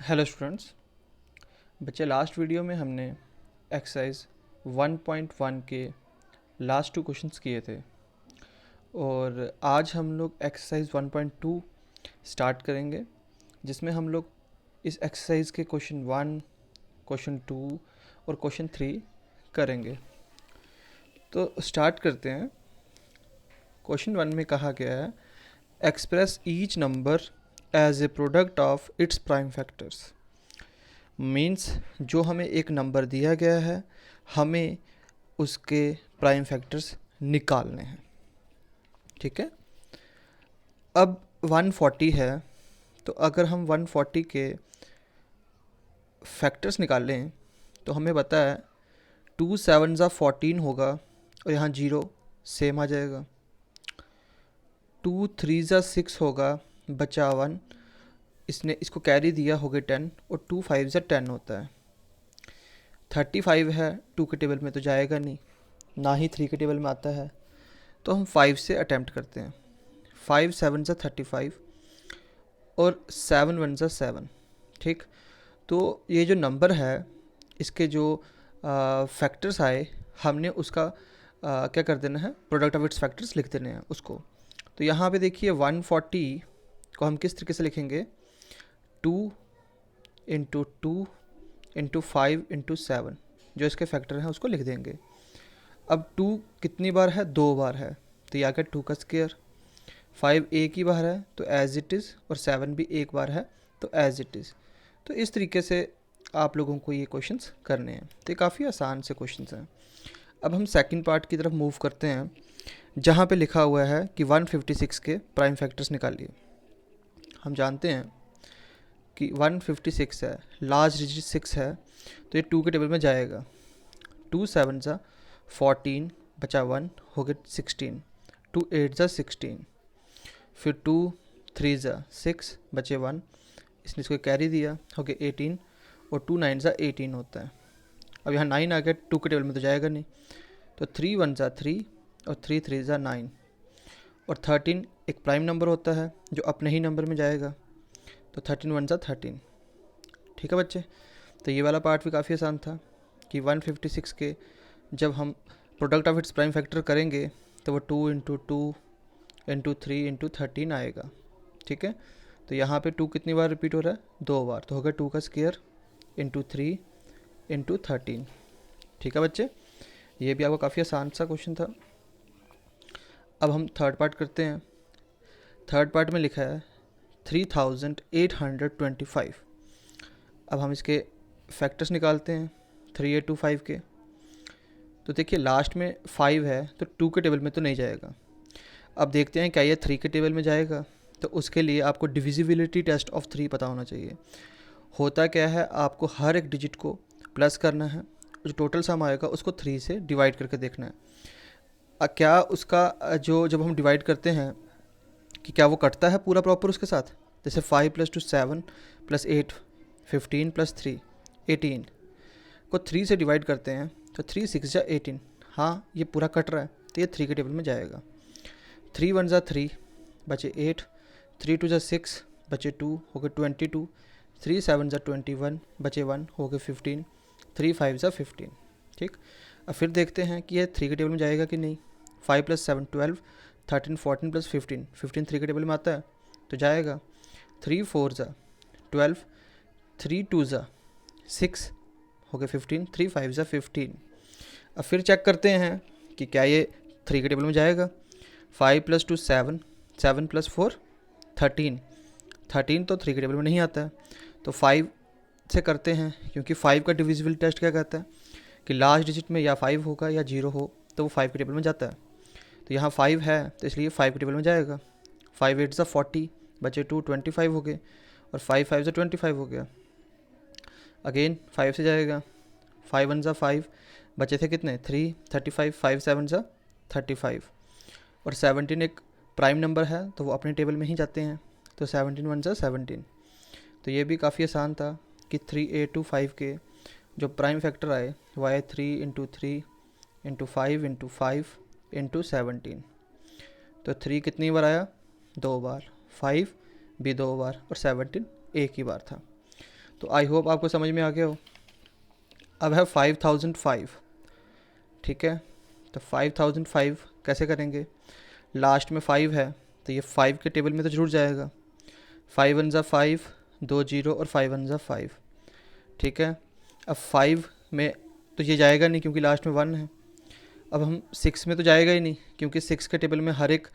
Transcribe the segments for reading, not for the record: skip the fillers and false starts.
Hello students. बच्चे, last video में हमने एक्सरसाइज 1.1 के लास्ट 2 क्वेश्चंस किए थे और आज हम लोग एक्सरसाइज 1.2 स्टार्ट करेंगे, जिसमें हम लोग इस एक्सरसाइज के क्वेश्चन 1, क्वेश्चन 2 और क्वेश्चन 3 करेंगे। तो स्टार्ट करते हैं। क्वेश्चन 1 में कहा गया है, express each number as a product of its prime factors. Means जो हमें एक नंबर दिया गया है, हमें उसके प्राइम फैक्टर्स निकालने हैं। ठीक है। अब 140 है, तो अगर हम 140 के फैक्टर्स निकालें तो हमें पता है 2 7 14 होगा और यहाँ 0 सेम आ जाएगा। 2 3 6 होगा, बचा 1, इसने इसको कैरी दिया, हो गए 10 और 2 5 10 होता है। 35 है, 2 के टेबल में तो जाएगा नहीं, ना ही 3 के टेबल में आता है, तो हम 5 से अटैम्प्ट करते हैं। 5 7 35 और 7 1 7। ठीक, तो ये जो नंबर है, इसके जो फैक्टर्स आए, हमने उसका क्या कर देना है, प्रोडक्ट ऑफ इट्स फैक्टर्स लिख देने हैं उसको। तो यहाँ पे देखिए 140 को हम किस तरीके से लिखेंगे, 2 इंटू 2 इंटू 5 इंटू 7, जो इसके फैक्टर हैं उसको लिख देंगे। अब 2 कितनी बार है, 2 बार है, तो यह आ गया 2 का स्क्वायर। 5 एक ही बार है तो एज इट इज़, और 7 भी एक बार है तो एज इट इज़। तो इस तरीके से आप लोगों को ये क्वेश्चंस करने हैं। तो ये काफ़ी आसान से क्वेश्चंस हैं। अब हम सेकंड पार्ट की तरफ मूव करते हैं, जहाँ पे लिखा हुआ है कि 156 के प्राइम फैक्टर्स निकालिए। हम जानते हैं कि 156 है, लार्ज डिजिट 6 है, तो ये 2 के टेबल में जाएगा। 2 7 14, बचा 1, हो गया 16। 2 8 16, फिर 2 3 6, बचे 1, इसने इसको कैरी दिया, हो गया 18 और 2 9 18 होता है। अब यहाँ 9 आ गया, 2 के टेबल में तो जाएगा नहीं, तो 3 1 3 और 3 3 9, और 13 एक प्राइम नंबर होता है जो अपने ही नंबर में जाएगा, तो 13 1 13। ठीक है बच्चे, तो ये वाला पार्ट भी काफ़ी आसान था कि 156 के जब हम product of its prime factor करेंगे तो वो 2 इंटू 2 इंटू 3 इंटू 13 आएगा। ठीक है, तो यहाँ पे 2 कितनी बार रिपीट हो रहा है, 2 बार, तो होगा 2 का स्क्वायर इंटू 3 इंटू 13। ठीक है बच्चे, ये भी आपको काफ़ी आसान सा क्वेश्चन था। अब हम थर्ड पार्ट करते हैं। थर्ड पार्ट में लिखा है 3825। अब हम इसके फैक्टर्स निकालते हैं 3825 के। तो देखिए लास्ट में 5 है तो 2 के टेबल में तो नहीं जाएगा। अब देखते हैं क्या ये 3 के टेबल में जाएगा। तो उसके लिए आपको डिविजिबिलिटी टेस्ट ऑफ 3 पता होना चाहिए। होता क्या है, आपको हर एक डिजिट को प्लस करना है, जो टोटल सम आएगा उसको 3 से डिवाइड करके देखना है। क्या उसका जो जब हम डिवाइड करते हैं कि क्या वो कटता है पूरा प्रॉपर उसके साथ। जैसे 5 + 2 7 + 8 15 + 3 18 को 3 से डिवाइड करते हैं, तो 3 6 18, हाँ ये पूरा कट रहा है, तो ये 3 के टेबल में जाएगा। 3 1 3, बचे 8, 3 2 6, बचे 2, हो गए 22, 3 7 21, बचे 1, हो गए 15, 3 5 15। ठीक, अब फिर देखते हैं कि ये 3 के टेबल में जाएगा कि नहीं। 5 + 7 12, 13 14 + 15, 15 3 के टेबल में आता है तो जाएगा। 3 4 12, 3 2 6, हो गए 15, 3 5 15। अब फिर चेक करते हैं कि क्या ये 3 के टेबल में जाएगा। 5 + 2 7, 7 + 4 13, 13 तो 3 के टेबल में नहीं आता है, तो 5 से करते हैं, क्योंकि 5 का डिविजिबल टेस्ट क्या कहता है कि लास्ट डिजिट में या 5 होगा या 0 हो तो वो 5 के टेबल में जाता है। तो यहाँ 5 है तो इसलिए 5 के टेबल में जाएगा। 5 8 40, बचे 2 25 हो गए, और 5 5 25 हो गया। अगेन 5 से जाएगा। 5 1 5, बचे थे कितने 3 35, 5 7 35, और 17 एक प्राइम नंबर है तो वो अपने टेबल में ही जाते हैं, तो 17 1 17। तो ये भी काफ़ी आसान था कि 3825 के जो प्राइम फैक्टर आए वो आए 3 इंटू 3 इंटू 5 इंटू 5 इंटू 17। तो 3 कितनी बार आया, 2 बार, 5 भी 2 बार, और 17 एक ही बार था। तो आई होप आपको समझ में आ गया हो। अब है 5005, ठीक है। तो 5005 कैसे करेंगे, लास्ट में 5 है तो ये 5 के टेबल में तो जरूर जाएगा। 5 1 ज़ा 5, 2 0 और 5 1 ज़ा 5, ठीक है। अब 5 में तो ये जाएगा नहीं क्योंकि लास्ट में 1 है। अब हम 6 में तो जाएगा ही नहीं क्योंकि 6 के टेबल में हर एक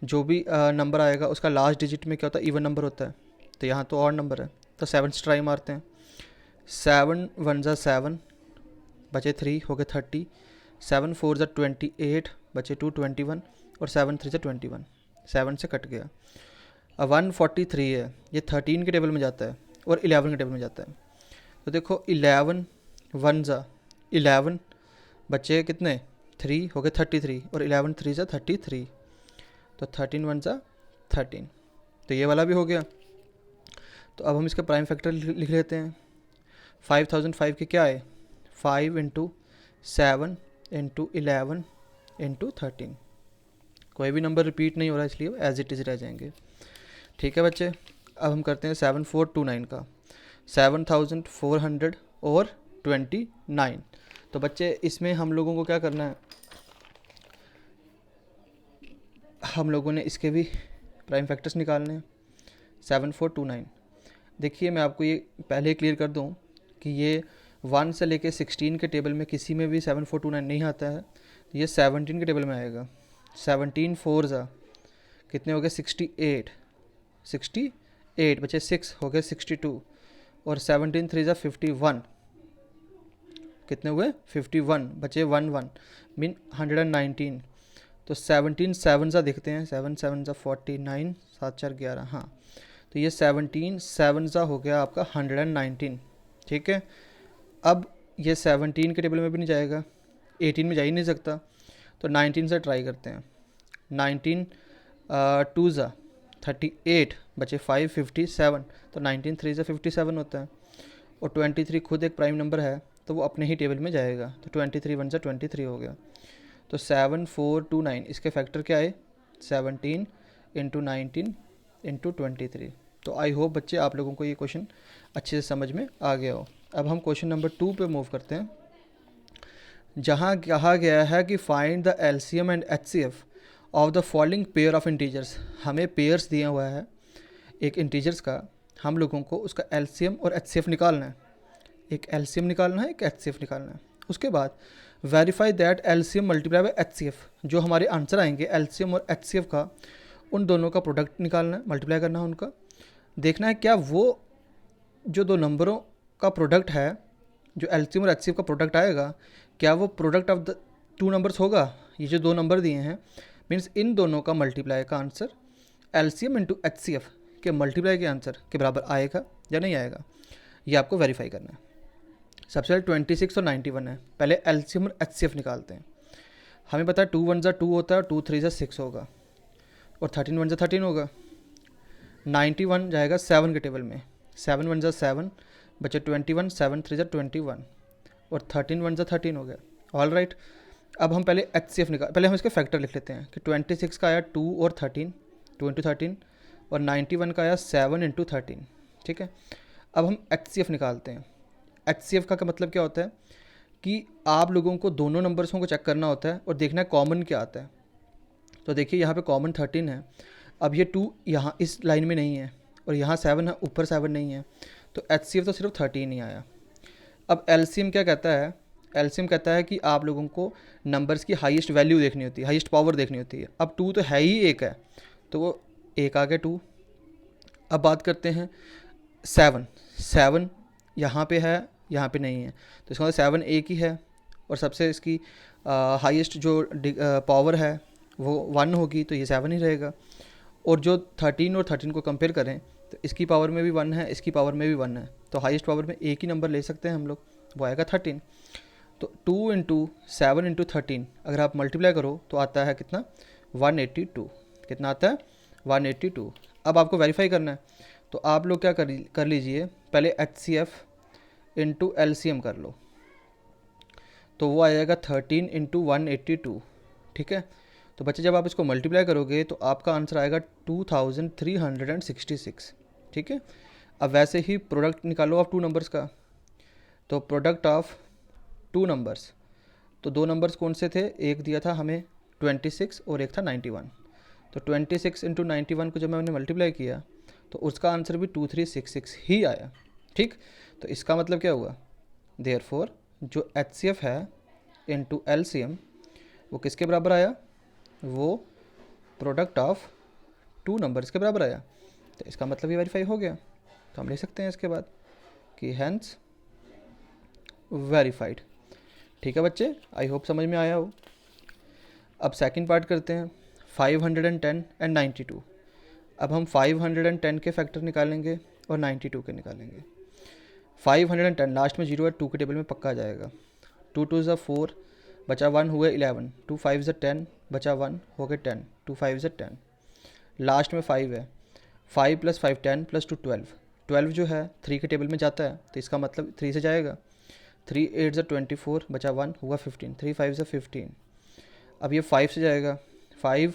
जो भी नंबर आएगा उसका लास्ट डिजिट में क्या होता है, इवन नंबर होता है। तो यहाँ तो और नंबर है, तो 7 से ट्राई मारते हैं। 7 1 ज़ा 7, बचे 3, हो गए 30। 7 4 ज़ा 28, बचे 2 21, और 7 3 ज़ा 21, 7 से कट गया। अब 143 है, ये 13 के टेबल में जाता है और 11 के टेबल में जाता है। तो देखो 11 1 ज़ा 11, बचे कितने 3, हो गए 33, और 11 3 ज़ा 33, तो 13 1 ज़ा 13। तो ये वाला भी हो गया। तो अब हम इसका प्राइम फैक्टर लिख लेते हैं। 5005 के क्या है, 5 इंटू 7 इंटू 11 इंटू 13। कोई भी नंबर रिपीट नहीं हो रहा इसलिए एज इट इज़ रह जाएंगे, ठीक है बच्चे। अब हम करते हैं 7429 का, 7400 और 29। तो बच्चे इसमें हम लोगों को क्या करना है, हम लोगों ने इसके भी प्राइम फैक्टर्स निकालने हैं। 7429, देखिए मैं आपको ये पहले क्लियर कर दूं कि ये 1 से लेके 16 के टेबल में किसी में भी 7429 नहीं आता है, तो ये 17 के टेबल में आएगा। 17 4 ज़ा कितने हो गए 68, 68 बचे 6, हो गए 62, और 17 3 ज़ा 51, कितने हुए 51, बचे 1 1 मीन 119। तो 17 7 ज़ा देखते हैं, 7 7 ज़ा 49, 7 4 11, हाँ। तो ये 17 7 ज़ा हो गया आपका 119, ठीक है। अब ये 17 के टेबल में भी नहीं जाएगा, 18 में जा ही नहीं सकता, तो 19 से ट्राई करते हैं। 19 2 ज़ा 38, बचे 5 57, तो 19 3 ज़ा 57 होता है, और 23 खुद एक प्राइम नंबर है तो वो अपने ही टेबल में जाएगा, तो 23 1 ज़ा 23 हो गया। तो 7429 इसके फैक्टर क्या है, 17 इंटू 19 इंटू 23। तो आई होप बच्चे आप लोगों को ये क्वेश्चन अच्छे से समझ में आ गया हो। अब हम क्वेश्चन नंबर 2 पे मूव करते हैं, जहाँ कहा गया है कि find the LCM and HCF of the following pair of integers. हमें पेयर्स दिया हुआ है एक इंटीजर्स का, हम लोगों को उसका एलसीएम और एचसीएफ निकालना है। एक एलसीएम निकालना है, एक एचसीएफ निकालना है। उसके बाद verify that LCM multiply by HCF, जो हमारे आंसर आएंगे एलसीएम और एचसीएफ का, उन दोनों का प्रोडक्ट निकालना है, मल्टीप्लाई करना है उनका। देखना है क्या वो जो दो नंबरों का प्रोडक्ट है, जो एलसीएम और एचसीएफ का प्रोडक्ट आएगा, क्या वो product of the two numbers होगा। ये जो दो नंबर दिए हैं मीन्स इन दोनों का मल्टीप्लाई का आंसर एलसीएम इंटू एचसीएफ के मल्टीप्लाई के आंसर के बराबर आएगा या नहीं आएगा, ये आपको वेरीफाई करना है। सबसे पहले 26 और 91 है, पहले एलसीएम और एचसीएफ निकालते हैं। हमें पता है 2 1 ज़ा 2 होता है, 2 3 ज़ा 6 होगा, और 13 1 ज़ा 13 होगा। 91 जाएगा 7 के टेबल में, 7 1 ज़ा 7, बचे 21, 7 3 ज़ा 21, और 13 1 ज़ा 13 हो गया। ऑल राइट, अब हम पहले एचसीएफ निकाल, पहले हम इसके फैक्टर लिख लेते हैं कि 26 का आया 2 और 13, 2 इंटू 13, और 91 का आया 7 इंटू 13, ठीक है। अब हम एचसीएफ निकालते हैं। एचसीएफ का मतलब क्या होता है कि आप लोगों को दोनों नंबर्सों को चेक करना होता है और देखना है कॉमन क्या आता है। तो देखिए यहाँ पे कॉमन 13 है, अब ये 2 यहाँ इस लाइन में नहीं है, और यहाँ 7 है, ऊपर 7 नहीं है, तो एचसीएफ तो सिर्फ 13 ही आया। अब एलसीएम क्या कहता है, एलसीएम कहता है कि आप लोगों को नंबर्स की हाईएस्ट वैल्यू देखनी होती है, हाईएस्ट पावर देखनी होती है। अब 2 तो है ही एक है, तो वो एक आ गया 2। अब बात करते हैं 7, 7 यहाँ पे है, यहाँ पे नहीं है, तो इसका मतलब 7 एक ही है, और सबसे इसकी हाईएस्ट जो पावर है वो 1 होगी, तो ये 7 ही रहेगा। और जो 13 और 13 को कंपेयर करें तो इसकी पावर में भी 1 है, इसकी पावर में भी 1 है, तो हाईएस्ट पावर में एक ही नंबर ले सकते हैं हम लोग, वो आएगा 13। तो 2 इंटू 7 इंटू 13 अगर आप मल्टीप्लाई करो तो आता है कितना 182, कितना आता है 182। अब आपको वेरीफाई करना है, तो आप लोग क्या कर लीजिए, पहले एचसीएफ इंटू एलसीएम कर लो, तो वो आ जाएगा 13 इंटू 182, ठीक है। तो बच्चे जब आप इसको मल्टीप्लाई करोगे तो आपका आंसर आएगा 2366, ठीक है। अब वैसे ही प्रोडक्ट निकालो आप टू नंबर्स का, तो प्रोडक्ट ऑफ टू नंबर्स, तो दो नंबर्स कौन से थे, एक दिया था हमें 26 और एक था 91। तो 26 इंटू 91 को जब मैंने मल्टीप्लाई किया तो उसका आंसर भी 2366 ही आया। ठीक, तो इसका मतलब क्या हुआ, देयरफॉर जो HCF है इंटू LCM वो किसके बराबर आया, वो प्रोडक्ट ऑफ टू नंबर्स के बराबर आया। तो इसका मतलब ये वेरीफाई हो गया। तो हम लिख सकते हैं इसके बाद कि हैंस वेरीफाइड। ठीक है बच्चे, आई होप समझ में आया हो। अब सेकंड पार्ट करते हैं, 510 एंड 92। अब हम 510 के फैक्टर निकालेंगे और 92 के निकालेंगे। 510 लास्ट में 0 है, 2 के टेबल में पक्का आ जाएगा। 2 2 ज़ा 4, बचा 1 हुए 11, 2 5 ज़ा 10, बचा 1 हो गए 10, 2 5 ज़ा 10, लास्ट में 5 है, 5 + 5 10 + 2 12, 12 जो है 3 के टेबल में जाता है तो इसका मतलब 3 से जाएगा। 3 8 ज़ा 24, बचा 1 हुआ 15, 3 5 ज़ा 15। अब ये 5 से जाएगा, 5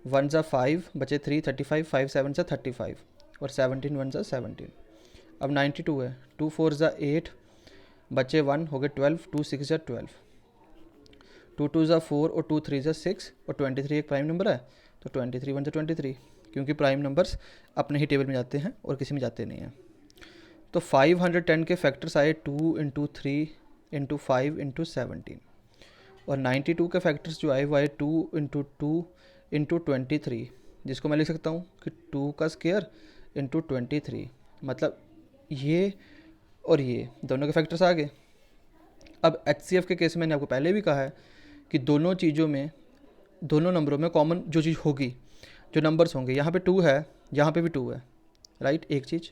1 ज़ा 5, बचे 3 35, 5 7 ज़ा 35 और 17 1 ज़ा 17। अब 92 है, 2 4 ज़ा 8, बचे 1 हो गए 12, 2 6 ज़ा 12, 2 2 ज़ा 4 और 2 3 ज़ा 6 और 23 एक प्राइम नंबर है तो 23 1 ज़ा 23, क्योंकि प्राइम नंबर्स अपने ही टेबल में जाते हैं और किसी में जाते नहीं हैं। तो 510 के फैक्टर्स आए 2 × 3 × 5 × 17 और 92 के फैक्टर्स जो आए वो आए 2 × 2 × 23, जिसको मैं लिख सकता हूँ कि 2 का स्क्वायर × 23, मतलब ये और ये दोनों के फैक्टर्स आ गए। अब HCF के केस में मैंने आपको पहले भी कहा है कि दोनों चीज़ों में, दोनों नंबरों में कॉमन जो चीज़ होगी, जो नंबर्स होंगे, यहाँ पे 2 है, यहाँ पे भी 2 है, राइट, एक चीज़।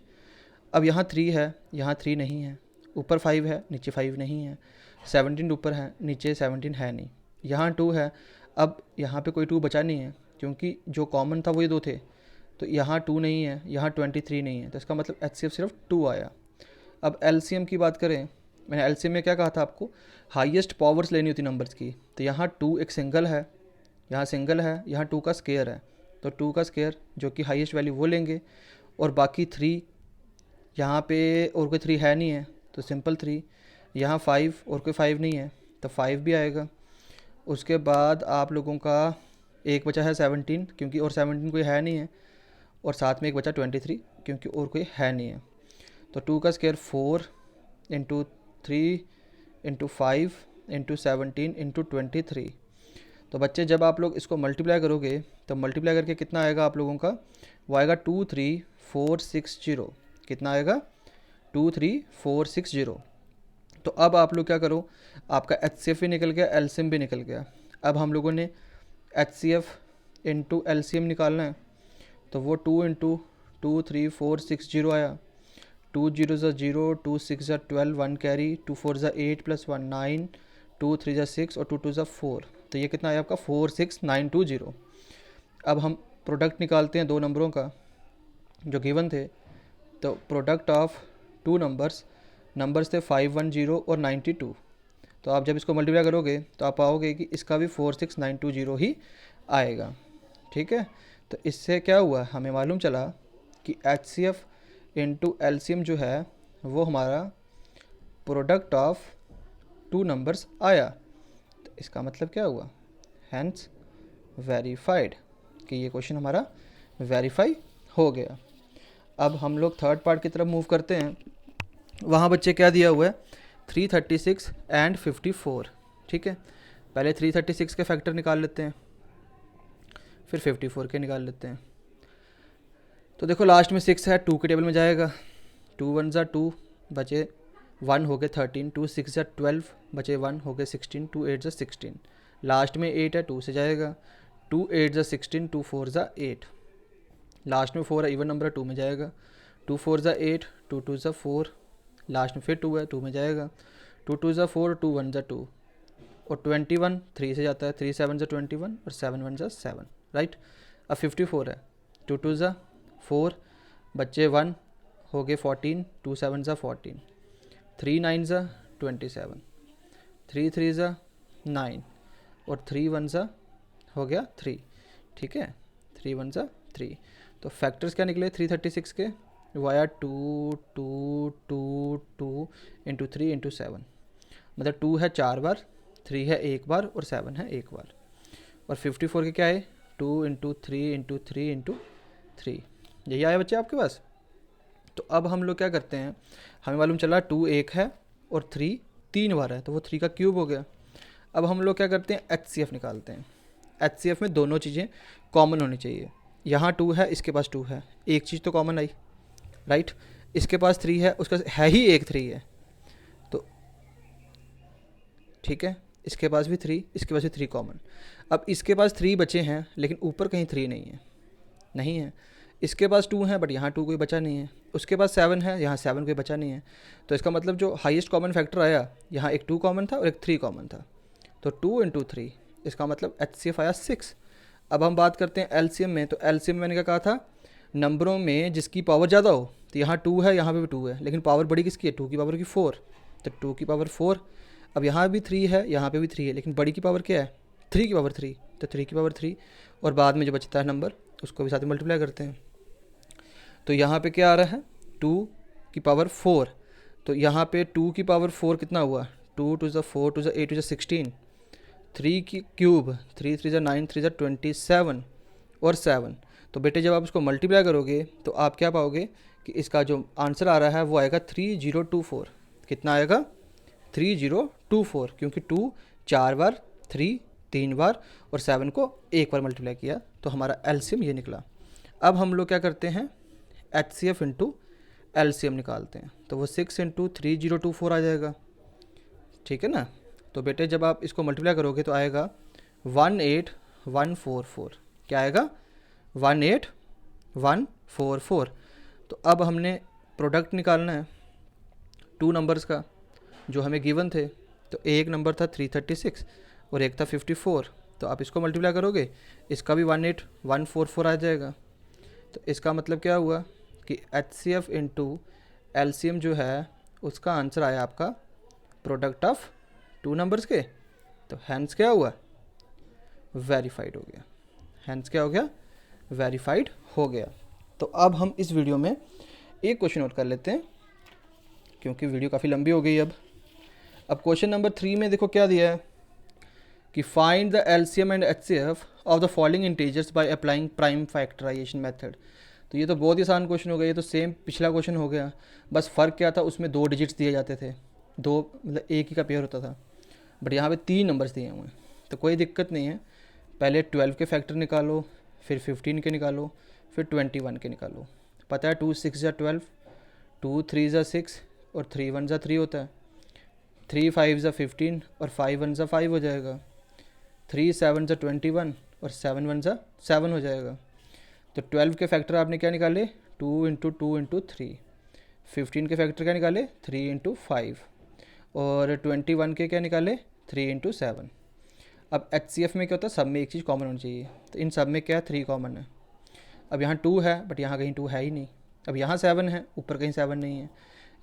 अब यहाँ 3 है, यहाँ 3 नहीं है, ऊपर 5 है, नीचे 5 नहीं है, 17 ऊपर है, नीचे 17 है नहीं, यहाँ 2 है, अब यहाँ पे कोई 2 बचा नहीं है क्योंकि जो कॉमन था वो ये 2 थे, तो यहाँ 2 नहीं है, यहाँ 23 नहीं है, तो इसका मतलब HCF सिर्फ 2 आया। अब LCM की बात करें, मैंने LCM में क्या कहा था आपको, हाईएस्ट पावर्स लेनी होती नंबर्स की, तो यहाँ 2 एक सिंगल है, यहाँ सिंगल है, यहाँ 2 का स्क्वायर है, तो 2 का स्क्वायर जो कि हाईएस्ट वैल्यू वो लेंगे, और बाकी 3 यहाँ पे और कोई 3 है नहीं है तो सिंपल 3, यहाँ 5 और कोई 5 नहीं है तो 5 भी आएगा। उसके बाद आप लोगों का एक बचा है 17, क्योंकि और 17 कोई है नहीं है, और साथ में एक बचा 23 क्योंकि और कोई है नहीं है। तो 2 का स्क्वायर 4 × 3 × 5 × 17 × 23। तो बच्चे जब आप लोग इसको मल्टीप्लाई करोगे तो मल्टीप्लाई करके कितना आएगा आप लोगों का, वो आएगा 23460। कितना आएगा, 23460। तो अब आप लोग क्या करो, आपका HCF भी निकल गया, LCM भी निकल गया। अब हम लोगों ने HCF × LCM निकालना है, तो वो 2 × 23460 आया। 2 0 ज़ा 0, 2 6 ज़ा 12, 1 कैरी, 2 4 ज़ा 8 + 1 9, 2 3 ज़ा 6 और 2 2 ज़ा 4, तो ये कितना आया आपका 46920। अब हम प्रोडक्ट निकालते हैं दो नंबरों का जो गिवन थे, तो प्रोडक्ट ऑफ टू नंबर्स थे 510 और 92। तो आप जब इसको मल्टीप्लाई करोगे तो आप पाओगे कि इसका भी 46920 ही आएगा। ठीक है, तो इससे क्या हुआ, हमें मालूम चला कि HCF × LCM जो है वो हमारा प्रोडक्ट ऑफ टू नंबर्स आया। तो इसका मतलब क्या हुआ, हैंस वेरीफाइड, कि ये क्वेश्चन हमारा वेरीफाई हो गया। अब हम लोग थर्ड पार्ट की तरफ मूव करते हैं। वहाँ बच्चे क्या दिया हुआ है, 336 एंड 54। ठीक है, पहले 336 के फैक्टर निकाल लेते हैं, फिर 54 के निकाल लेते हैं। तो देखो लास्ट में 6 है, 2 के टेबल में जाएगा, 2 1 ज़ा 2, बचे 1 हो गए 13, 2 6 ज़ा 12, बचे 1 हो गए 16, 2 8 ज़ा 16, लास्ट में 8 है, 2 से जाएगा, 2 8 ज़ा 16, 2 4 ज़ा 8, लास्ट में 4 है, इवन नंबर है, 2 में जाएगा, 2 4 ज़ा 8, 2 2 ज़ा 4, लास्ट में फिर 2 है, 2 में जाएगा, 2 2 ज़ा 4, 2 1 ज़ा 2 और 21 3 से जाता है, 3 7 ज़ा 21 और 7 1 ज़ा 7, राइट। अब 54 है, 2 2 ज़ा 4, बच्चे 1 हो गए 14, 2 7 ज़ा 14, 3 9 ज़ा 27, 3 3 ज़ा 9 और 3 1 ज़ा हो गया 3। ठीक है, 3 1 ज़ा 3। तो फैक्टर्स क्या निकले 336 के, वो आया 2 इंटू 3 इंटू 7, मतलब 2 है 4 बार, 3 है 1 बार और 7 है 1 बार। और 54 के क्या है 2 इंटू 3 इंटू 3 इंटू 3, यही आया बच्चे आपके पास। तो अब हम लोग क्या करते हैं, हमें मालूम चला 2 1 है और 3 3 बार है, तो वो 3 का क्यूब हो गया। अब हम लोग क्या करते हैं HCF निकालते हैं। HCF में दोनों चीज़ें कॉमन होनी चाहिए। यहाँ 2 है, इसके पास 2 है, एक चीज़ तो कॉमन आई, राइट। इसके पास 3 है, उसका है ही एक 3 है, तो ठीक है, इसके पास भी 3, इसके पास भी 3 कॉमन। अब इसके पास 3 बचे हैं लेकिन ऊपर कहीं 3 नहीं है। इसके पास 2 है बट यहाँ 2 कोई बचा नहीं है। उसके पास 7 है, यहाँ 7 कोई बचा नहीं है। तो इसका मतलब जो हाईएस्ट कॉमन फैक्टर आया, यहाँ एक 2 कॉमन था और एक 3 कॉमन था, तो 2 इंटू 3, इसका मतलब HCF आया 6। अब हम बात करते हैं LCM में। तो LCM मैंने क्या कहा था, नंबरों में जिसकी पावर ज़्यादा हो, तो यहाँ 2 है, यहाँ पे भी 2 है, लेकिन पावर बड़ी किसकी है, 2 की पावर की 4, तो 2 की पावर 4। अब यहाँ भी 3 है, यहाँ पे भी 3 है, लेकिन बड़ी की पावर क्या है, 3 की पावर 3, तो 3 की पावर 3, और बाद में जो बचता है नंबर उसको भी साथ में मल्टीप्लाई करते हैं। तो यहाँ पे क्या आ रहा है 2 की पावर 4, तो यहाँ पे 2 की पावर 4 कितना हुआ, 2 टू ज़ 4 टू ज़ 8 टू ज़ 16, 3 की क्यूब, 3 3 ज़ा 9 3 ज़ा 27 और 7। तो बेटे जब आप इसको मल्टीप्लाई करोगे तो आप क्या पाओगे कि इसका जो आंसर आ रहा है वो आएगा 3024। कितना आएगा 3024, क्योंकि 2 4 बार, 3 3 बार और 7 को एक बार मल्टीप्लाई किया, तो हमारा LCM ये निकला। अब हम लोग क्या करते हैं HCF इंटू LCM निकालते हैं, तो वो 6 इंटू 3024 आ जाएगा, ठीक है ना। तो बेटे जब आप इसको मल्टीप्लाई करोगे तो आएगा 18144। क्या आएगा 18144। तो अब हमने प्रोडक्ट निकालना है 2 नंबर्स का जो हमें गिवन थे। तो एक नंबर था 336 और एक था 54, तो आप इसको मल्टीप्लाई करोगे, इसका भी 18144 आ जाएगा। तो इसका मतलब क्या हुआ कि HCF इंटू LCM जो है उसका आंसर आया आपका प्रोडक्ट ऑफ 2 नंबर्स के। तो हैंस क्या हुआ, वेरीफाइड हो गया। हैंस क्या हो गया, वेरीफाइड हो गया। तो अब हम इस वीडियो में एक क्वेश्चन नोट कर लेते हैं, क्योंकि वीडियो काफ़ी लंबी हो गई। अब क्वेश्चन नंबर 3 में देखो क्या दिया है कि find the LCM and HCF of the following integers by applying prime factorisation method. तो ये तो बहुत ही आसान क्वेश्चन हो गया, ये तो सेम पिछला क्वेश्चन हो गया, बस फ़र्क क्या था, उसमें 2 डिजिट्स दिए जाते थे, 2 मतलब एक ही का पेयर होता था, बट यहाँ पे 3 नंबर्स दिए हुए हैं। तो कोई दिक्कत नहीं है, पहले 12 के फैक्टर निकालो, फिर 15 के निकालो, फिर 21 के निकालो। पता है 2 6 ज़ा 12, 2 3 ज़ा 6 और 3 1 ज़ा 3 होता है, 3 5 ज़ा 15 और 5 1 ज़ा 5 हो जाएगा, 3 7 ज़ा 21 और 7 1 ज़ा 7 हो जाएगा। तो 12 के फैक्टर आपने क्या निकाले, 2 इंटू 2 इंटू 3। 15 के फैक्टर क्या निकाले, 3 इंटू 5। और 21 के क्या निकाले, 3 इंटू 7। अब HCF में क्या होता है, सब में एक चीज़ कॉमन होनी चाहिए, तो इन सब में क्या है 3 कॉमन है। अब यहाँ 2 है बट यहाँ कहीं 2 है ही नहीं। अब यहाँ 7 है, ऊपर कहीं 7 नहीं है।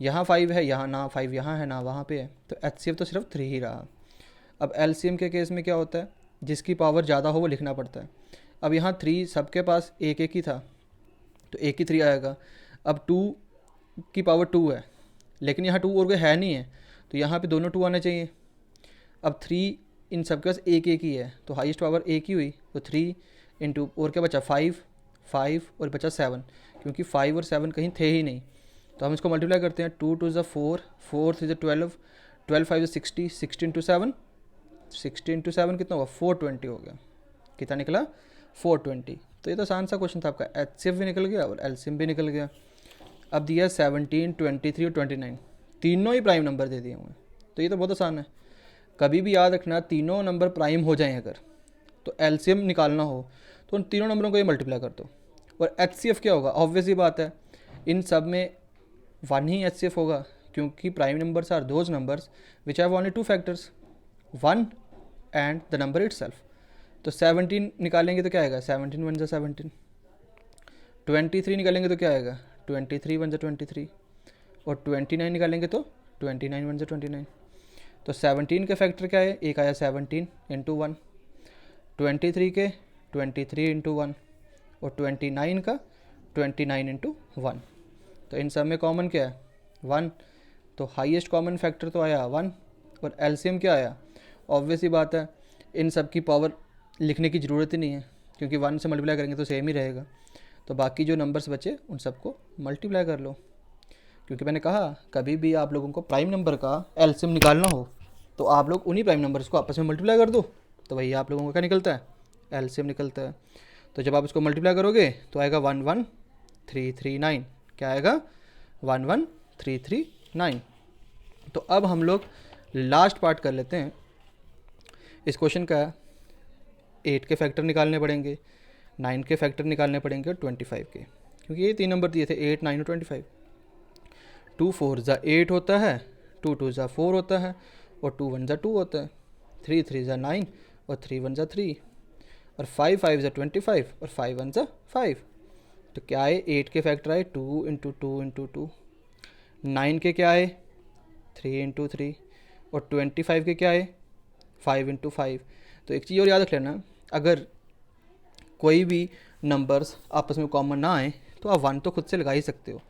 यहाँ 5 है, यहाँ ना 5 यहाँ है ना वहाँ पे है, तो HCF तो सिर्फ 3 ही रहा। अब LCM के केस में क्या होता है, जिसकी पावर ज़्यादा हो वो लिखना पड़ता है। अब यहाँ 3 सबके पास एक एक ही था, तो एक ही 3 आएगा। अब 2 की पावर 2 है, लेकिन यहाँ 2 और कोई है नहीं है, तो यहाँ पे दोनों 2 आने चाहिए। अब 3 इन सबके पास एक एक ही है, तो हाईएस्ट पावर एक ही हुई, तो 3 इंटू और क्या बचा 5 और बचा 7, क्योंकि 5 और 7 कहीं थे ही नहीं। तो हम इसको मल्टीप्लाई करते हैं, 2 2 ज़ा 4, 4 3 ज़ा 12, 12 5 ज़ा 60, 60 इंटू 7, 60 इंटू 7 कितना हुआ 420 हो गया। कितना निकला 420। तो ये तो आसान सा क्वेश्चन था आपका, HCF भी निकल गया और LCM भी निकल गया। अब दिया 17, 23 और 29, तीनों ही प्राइम नंबर दे दिए हुए, तो ये तो बहुत आसान है। कभी भी याद रखना, तीनों नंबर प्राइम हो जाएं अगर, तो LCM निकालना हो तो उन तीनों नंबरों को ये मल्टीप्लाई कर दो। और HCF क्या होगा, ऑब्वियस ही बात है, इन सब में 1 ही HCF होगा, क्योंकि prime numbers are those numbers which have only 2 factors, 1 and the number itself. तो 17 निकालेंगे तो क्या आएगा, 17 1 ज़ा 17। 23 निकालेंगे तो क्या आएगा, 23 1 ज़ा 23। और 29 निकालेंगे तो 29 1 ज़ा 29। तो 17 के फैक्टर क्या है, एक आया 17 इंटू 1, 23 के 23 इंटू 1 और 29 का 29 इंटू 1। तो इन सब में कॉमन क्या है 1, तो हाईएस्ट कॉमन फैक्टर तो आया 1 और एलसीएम क्या आया। ऑब्वियस ही बात है इन सब की पावर लिखने की ज़रूरत ही नहीं है क्योंकि 1 से मल्टीप्लाई करेंगे तो सेम ही रहेगा। तो बाकी जो नंबर्स बचे उन सबको मल्टीप्लाई कर लो, क्योंकि मैंने कहा कभी भी आप लोगों को प्राइम नंबर का एलसीएम निकालना हो तो आप लोग उन्हीं प्राइम नंबर्स को आपस में मल्टीप्लाई कर दो, तो वही आप लोगों का क्या निकलता है एलसीएम निकलता है। तो जब आप इसको मल्टीप्लाई करोगे तो आएगा 11339, क्या आएगा 11339। तो अब हम लोग लास्ट पार्ट कर लेते हैं इस क्वेश्चन का। 8 के फैक्टर निकालने पड़ेंगे, 9 के फैक्टर निकालने पड़ेंगे और 25 के, क्योंकि ये 3 नंबर दिए थे 8, 9 और 25। 2 4 ज़ा 8 होता है, 2 2 ज़ा 4 होता है और 2 1 ज़ा 2 होता है, 3 3 ज़ा 9 और 3 1 ज़ा 3 और 5 5 ज़ा 25 और 5 1 ज़ा 5। तो क्या आए 8 के फैक्टर आए 2 इंटू 2 इंटू 2, 9 के क्या आए 3 इंटू 3 और 25 के क्या आए 5 इंटू 5। तो एक चीज़ और याद रख लेना, अगर कोई भी नंबर्स आपस में कॉमन ना आए तो आप 1 तो खुद से लगा ही सकते हो,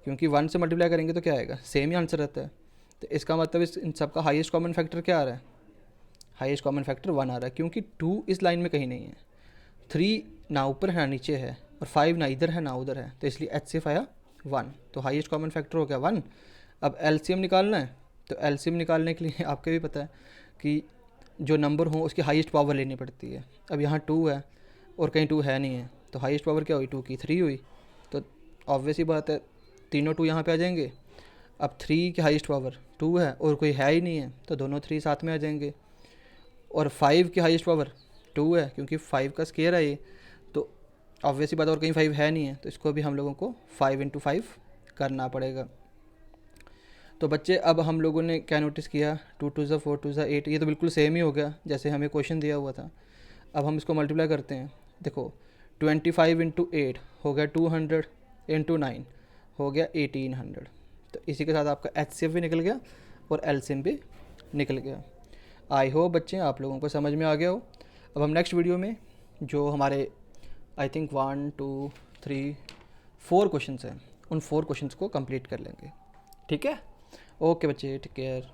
क्योंकि 1 से मल्टीप्लाई करेंगे तो क्या आएगा सेम ही आंसर रहता है। तो इसका मतलब इन सब का हाईएस्ट कॉमन फैक्टर क्या आ रहा है, हाईएस्ट कॉमन फैक्टर 1 आ रहा है, क्योंकि 2 इस लाइन में कहीं नहीं है, 3 ना ऊपर है ना नीचे है और 5 ना इधर है ना उधर है, तो इसलिए एच सिर्फ आया 1। तो हाईएस्ट कॉमन फैक्टर हो गया 1। अब एलसीएम निकालना है, तो एलसीएम निकालने के लिए आपको भी पता है कि जो नंबर हो उसकी हाईएस्ट पावर लेनी पड़ती है। अब यहाँ 2 है और कहीं 2 है नहीं है, तो हाईएस्ट पावर क्या हुई 2 की 3 हुई। तो ऑब्वियस ही बात है तीनों 2 यहाँ पे आ जाएंगे। अब 3 की हाईएस्ट पावर 2 है और कोई है ही नहीं है, तो दोनों 3 साथ में आ जाएंगे। और 5 की हाईएस्ट पावर 2 है, क्योंकि 5 का स्केयर है ये, तो ऑब्वियस ही बात और कहीं 5 है नहीं है, तो इसको भी हम लोगों को 5 इंटू 5 करना पड़ेगा। तो बच्चे अब हम लोगों ने क्या नोटिस किया 2 2 ज़ा 4 2 ज़ा 8, ये तो बिल्कुल सेम ही हो गया जैसे हमें क्वेश्चन दिया हुआ था। अब हम इसको मल्टीप्लाई करते हैं, देखो 25 इंटू 8 हो गया 200 इंटू 9 हो गया 1800। तो इसी के साथ आपका एचसीएफ भी निकल गया और एलसीएम भी निकल गया। आई होप बच्चे आप लोगों को समझ में आ गया हो। अब हम नेक्स्ट वीडियो में जो हमारे आई थिंक 1 2 3 4 क्वेश्चंस हैं, उन 4 क्वेश्चंस को कंप्लीट कर लेंगे। ठीक है, ओके बच्चे, टेक केयर।